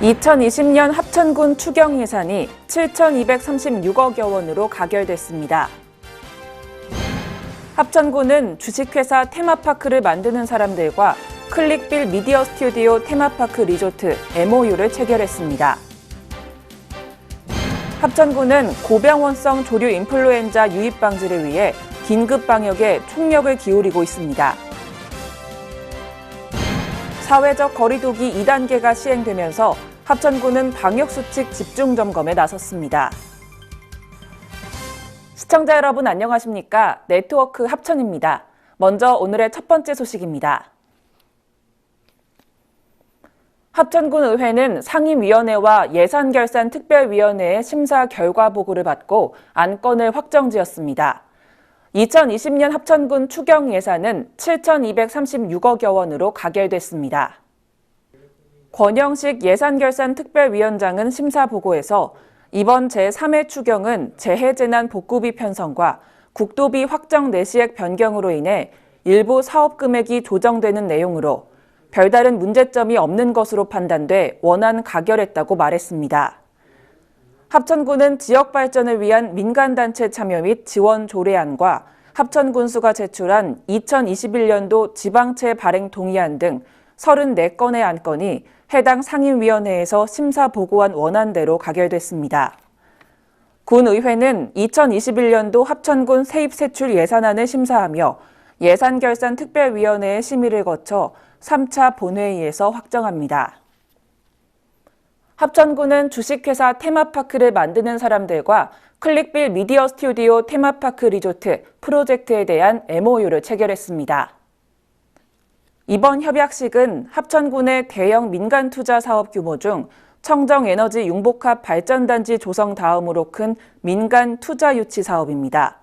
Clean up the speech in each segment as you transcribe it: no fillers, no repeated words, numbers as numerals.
2020년 합천군 추경 예산이 7,236억여 원으로 가결됐습니다. 합천군은 주식회사 테마파크를 만드는 사람들과 클릭빌 미디어 스튜디오 테마파크 리조트 MOU를 체결했습니다. 합천군은 고병원성 조류 인플루엔자 유입 방지를 위해 긴급 방역에 총력을 기울이고 있습니다. 사회적 거리두기 2단계가 시행되면서 합천군은 방역수칙 집중점검에 나섰습니다. 시청자 여러분 안녕하십니까? 네트워크 합천입니다. 먼저 오늘의 첫 번째 소식입니다. 합천군 의회는 상임위원회와 예산결산특별위원회의 심사 결과 보고를 받고 안건을 확정지었습니다. 2020년 합천군 추경 예산은 7,236억여 원으로 가결됐습니다. 권영식 예산결산특별위원장은 심사보고에서 이번 제3회 추경은 재해재난 복구비 편성과 국도비 확정 내시액 변경으로 인해 일부 사업 금액이 조정되는 내용으로 별다른 문제점이 없는 것으로 판단돼 원안 가결했다고 말했습니다. 합천군은 지역 발전을 위한 민간단체 참여 및 지원 조례안과 합천군수가 제출한 2021년도 지방채 발행 동의안 등 34건의 안건이 해당 상임위원회에서 심사 보고한 원안대로 가결됐습니다. 군의회는 2021년도 합천군 세입세출 예산안을 심사하며 예산결산특별위원회의 심의를 거쳐 3차 본회의에서 확정합니다. 합천군은 주식회사 테마파크를 만드는 사람들과 클릭빌 미디어 스튜디오 테마파크 리조트 프로젝트에 대한 MOU를 체결했습니다. 이번 협약식은 합천군의 대형 민간 투자 사업 규모 중 청정에너지 융복합 발전단지 조성 다음으로 큰 민간 투자 유치 사업입니다.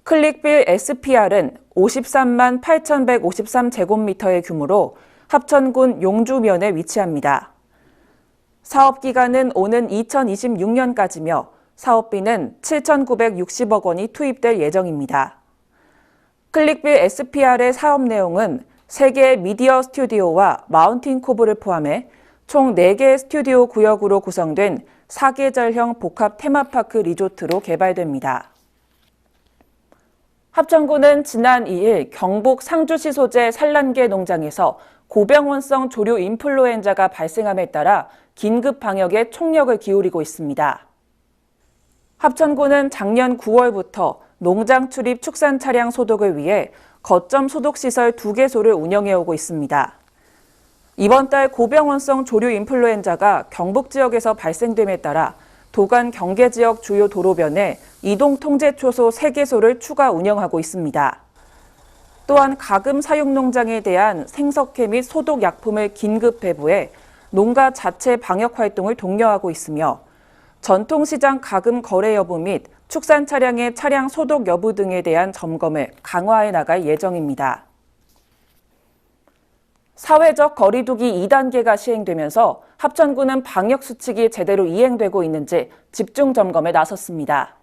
클릭빌 SPR은 53만 8,153제곱미터의 규모로 합천군 용주면에 위치합니다. 사업 기간은 오는 2026년까지며 사업비는 7,960억 원이 투입될 예정입니다. 클릭빌 SPR의 사업 내용은 3개의 미디어 스튜디오와 마운틴 코브를 포함해 총 4개의 스튜디오 구역으로 구성된 4계절형 복합 테마파크 리조트로 개발됩니다. 합천군은 지난 2일 경북 상주시 소재 산란계 농장에서 고병원성 조류 인플루엔자가 발생함에 따라 긴급 방역에 총력을 기울이고 있습니다. 합천군은 작년 9월부터 농장 출입 축산 차량 소독을 위해 거점 소독시설 2개소를 운영해오고 있습니다. 이번 달 고병원성 조류 인플루엔자가 경북 지역에서 발생됨에 따라 도간 경계지역 주요 도로변에 이동통제초소 3개소를 추가 운영하고 있습니다. 또한 가금 사육 농장에 대한 생석회 및 소독약품을 긴급 배부해 농가 자체 방역 활동을 독려하고 있으며 전통시장 가금 거래 여부 및 축산 차량의 차량 소독 여부 등에 대한 점검을 강화해 나갈 예정입니다. 사회적 거리두기 2단계가 시행되면서 합천군은 방역수칙이 제대로 이행되고 있는지 집중 점검에 나섰습니다.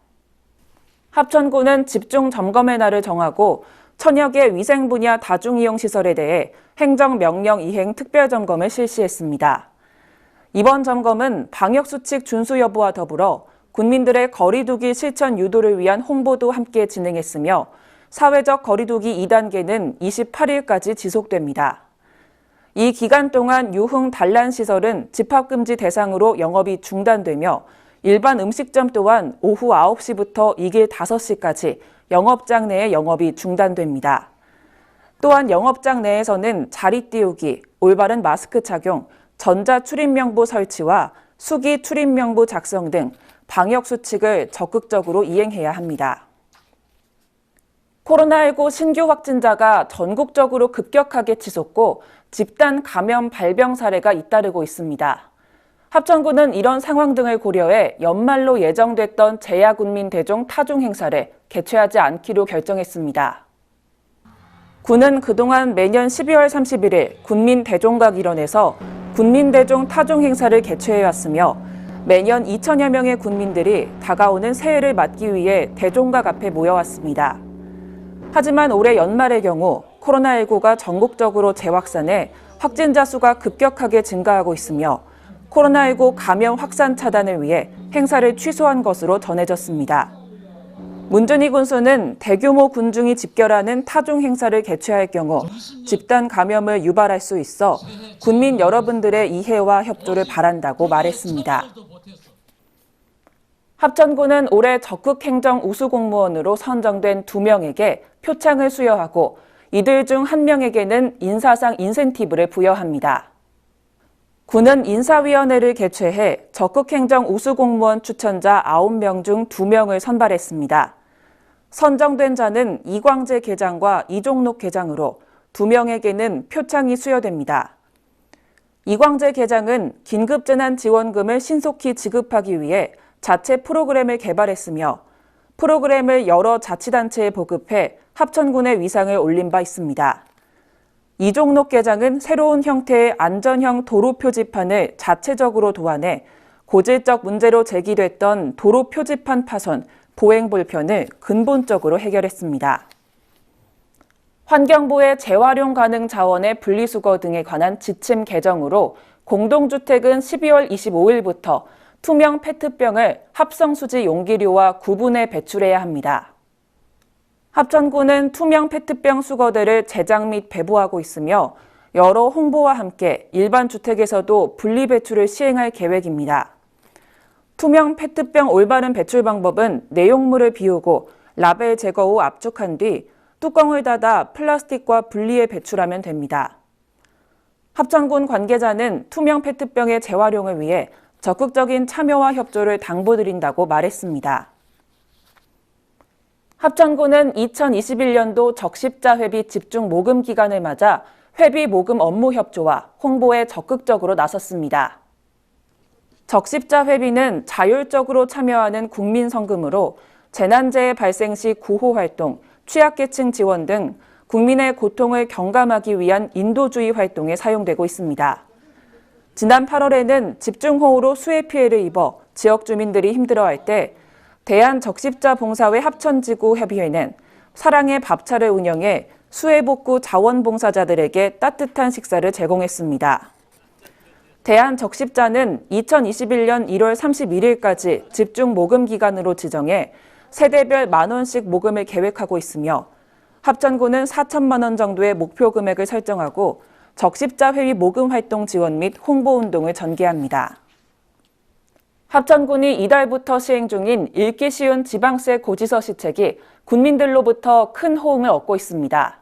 합천군은 집중 점검의 날을 정하고 1000여 개 위생 분야 다중이용시설에 대해 행정명령 이행 특별점검을 실시했습니다. 이번 점검은 방역수칙 준수 여부와 더불어 군민들의 거리두기 실천 유도를 위한 홍보도 함께 진행했으며 사회적 거리두기 2단계는 28일까지 지속됩니다. 이 기간 동안 유흥 단란시설은 집합금지 대상으로 영업이 중단되며 일반 음식점 또한 오후 9시부터 이길 5시까지 영업장 내의 영업이 중단됩니다. 또한 영업장 내에서는 자리 띄우기, 올바른 마스크 착용, 전자출입명부 설치와 수기 출입명부 작성 등 방역수칙을 적극적으로 이행해야 합니다. 코로나19 신규 확진자가 전국적으로 급격하게 치솟고 집단 감염 발병 사례가 잇따르고 있습니다. 합천군은 이런 상황 등을 고려해 연말로 예정됐던 제야군민대종 타종 행사를 개최하지 않기로 결정했습니다. 군은 그동안 매년 12월 31일 군민대종각 일원에서 군민대종 타종 행사를 개최해왔으며 매년 2천여 명의 군민들이 다가오는 새해를 맞기 위해 대종각 앞에 모여왔습니다. 하지만 올해 연말의 경우 코로나19가 전국적으로 재확산해 확진자 수가 급격하게 증가하고 있으며 코로나19 감염 확산 차단을 위해 행사를 취소한 것으로 전해졌습니다. 문준희 군수는 대규모 군중이 집결하는 타종 행사를 개최할 경우 집단 감염을 유발할 수 있어 군민 여러분들의 이해와 협조를 바란다고 말했습니다. 합천군은 올해 적극행정 우수공무원으로 선정된 2명에게 표창을 수여하고 이들 중 1명에게는 인사상 인센티브를 부여합니다. 군은 인사위원회를 개최해 적극행정 우수공무원 추천자 9명 중 2명을 선발했습니다. 선정된 자는 이광재 계장과 이종록 계장으로 2명에게는 표창이 수여됩니다. 이광재 계장은 긴급재난지원금을 신속히 지급하기 위해 자체 프로그램을 개발했으며 프로그램을 여러 자치단체에 보급해 합천군의 위상을 올린 바 있습니다. 이종록 계장은 새로운 형태의 안전형 도로 표지판을 자체적으로 도안해 고질적 문제로 제기됐던 도로 표지판 파손, 보행 불편을 근본적으로 해결했습니다. 환경부의 재활용 가능 자원의 분리수거 등에 관한 지침 개정으로 공동주택은 12월 25일부터 투명 페트병을 합성수지 용기류와 구분해 배출해야 합니다. 합천군은 투명 페트병 수거대를 제작 및 배부하고 있으며 여러 홍보와 함께 일반 주택에서도 분리 배출을 시행할 계획입니다. 투명 페트병 올바른 배출 방법은 내용물을 비우고 라벨 제거 후 압축한 뒤 뚜껑을 닫아 플라스틱과 분리해 배출하면 됩니다. 합천군 관계자는 투명 페트병의 재활용을 위해 적극적인 참여와 협조를 당부드린다고 말했습니다. 합천군은 2021년도 적십자 회비 집중 모금 기간을 맞아 회비 모금 업무 협조와 홍보에 적극적으로 나섰습니다. 적십자 회비는 자율적으로 참여하는 국민 성금으로 재난재해 발생 시 구호 활동, 취약계층 지원 등 국민의 고통을 경감하기 위한 인도주의 활동에 사용되고 있습니다. 지난 8월에는 집중호우로 수해 피해를 입어 지역 주민들이 힘들어할 때 대한적십자봉사회 합천지구협의회는 사랑의 밥차를 운영해 수해복구 자원봉사자들에게 따뜻한 식사를 제공했습니다. 대한적십자는 2021년 1월 31일까지 집중 모금 기간으로 지정해 세대별 만원씩 모금을 계획하고 있으며 합천군은 4천만 원 정도의 목표 금액을 설정하고 적십자 회의 모금 활동 지원 및 홍보 운동을 전개합니다. 합천군이 이달부터 시행 중인 읽기 쉬운 지방세 고지서 시책이 군민들로부터 큰 호응을 얻고 있습니다.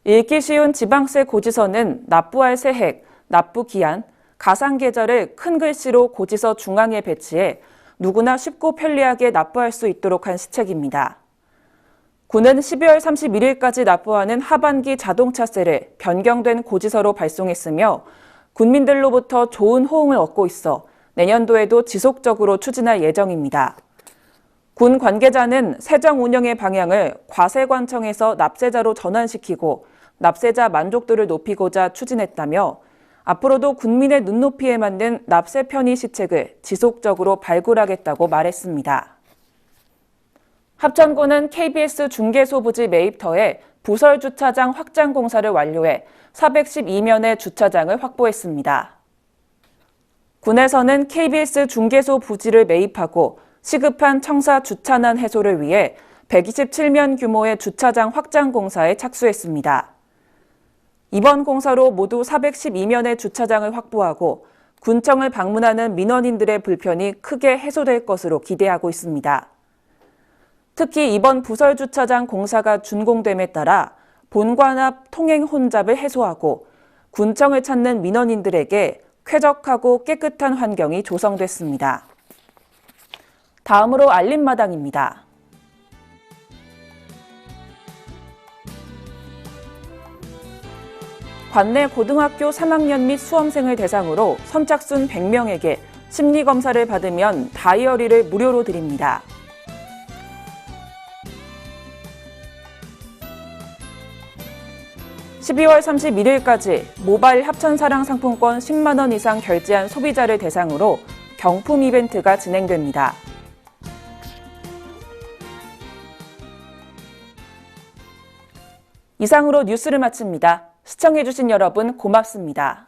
읽기 쉬운 지방세 고지서는 납부할 세액, 납부 기한, 가상 계절을 큰 글씨로 고지서 중앙에 배치해 누구나 쉽고 편리하게 납부할 수 있도록 한 시책입니다. 군은 12월 31일까지 납부하는 하반기 자동차세를 변경된 고지서로 발송했으며 군민들로부터 좋은 호응을 얻고 있어 내년도에도 지속적으로 추진할 예정입니다. 군 관계자는 세정 운영의 방향을 과세관청에서 납세자로 전환시키고 납세자 만족도를 높이고자 추진했다며 앞으로도 국민의 눈높이에 맞는 납세 편의 시책을 지속적으로 발굴하겠다고 말했습니다. 합천군은 KBS 중개소 부지 매입터에 부설 주차장 확장 공사를 완료해 412면의 주차장을 확보했습니다. 군에서는 KBS 중개소 부지를 매입하고 시급한 청사 주차난 해소를 위해 127면 규모의 주차장 확장 공사에 착수했습니다. 이번 공사로 모두 412면의 주차장을 확보하고 군청을 방문하는 민원인들의 불편이 크게 해소될 것으로 기대하고 있습니다. 특히 이번 부설 주차장 공사가 준공됨에 따라 본관 앞 통행 혼잡을 해소하고 군청을 찾는 민원인들에게 쾌적하고 깨끗한 환경이 조성됐습니다. 다음으로 알림마당입니다. 관내 고등학교 3학년 및 수험생을 대상으로 선착순 100명에게 심리검사를 받으면 다이어리를 무료로 드립니다. (12월 31일까지) 모바일 합천사랑 상품권 10만 원 이상 결제한 소비자를 대상으로 경품 이벤트가 진행됩니다. 이상으로 뉴스를 마칩니다. 시청해주신 여러분 고맙습니다.